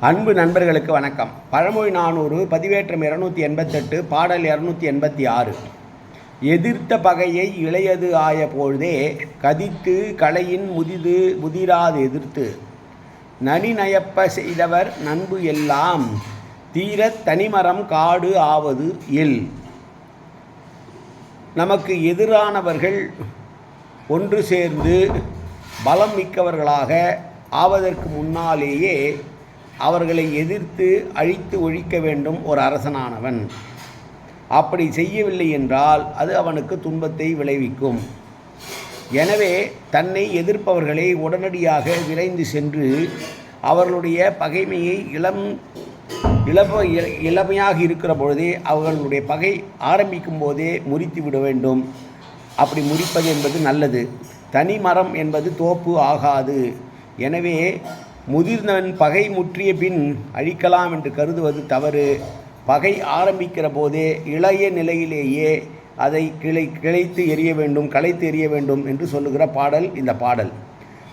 அன்பு நண்பர்களுக்கு வணக்கம். பழமொழி 400 பதிவேற்றம் 288 பாடல் 286. எதிர்த்த பகையை இளையது ஆய பொழுதே கதித்து களையின் முதிராது எதிர்த்து நனிநயப்ப செய்தவர் நண்பு எல்லாம் தீரத் தனிமரம் காடு ஆவது இல். நமக்கு எதிரானவர்கள் ஒன்று சேர்ந்து பலம் மிக்கவர்களாக ஆவதற்கு முன்னாலேயே அவர்களை எதிர்த்து அழித்து ஒழிக்க வேண்டும் ஒரு அரசனானவன். அப்படி செய்யவில்லை என்றால் அது அவனுக்கு துன்பத்தை விளைவிக்கும். எனவே தன்னை எதிர்ப்பவர்களை உடனடியாக விரைந்து சென்று அவர்களுடைய பகைமையை இளமையாக இருக்கிற பொழுதே அவர்களுடைய பகை ஆரம்பிக்கும் போதே முறித்து விட வேண்டும். அப்படி முறிப்பது என்பது நல்லது. தனி மரம் என்பது தோப்பு ஆகாது. எனவே முதிர்ந்தவன் பகை முற்றிய பின் அழிக்கலாம் என்று கருதுவது தவறு. பகை ஆரம்பிக்கிற போதே இளைய நிலையிலேயே அதை களைத்து எறிய வேண்டும் என்று சொல்லுகிற பாடல் இந்த பாடல்.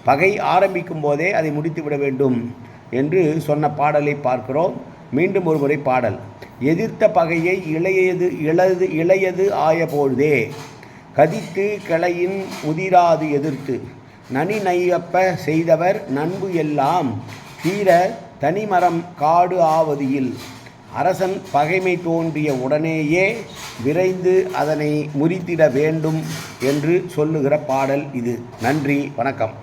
பகை ஆரம்பிக்கும் போதே அதை முடித்துவிட வேண்டும் என்று சொன்ன பாடலை பார்க்கிறோம். மீண்டும் ஒரு முறை பாடல். எதிர்த்த பகையை இளையது ஆய பொழுதே கதித்து கிளையின் முதிராது எதிர்த்து நனிநயப்ப செய்தவர் நண்பு எல்லாம் தீர தனிமரம் காடு ஆவது இல். அரசன் பகைமை தோன்றிய உடனேயே விரைந்து அதனை முறித்திட வேண்டும் என்று சொல்லுகிற பாடல் இது. நன்றி, வணக்கம்.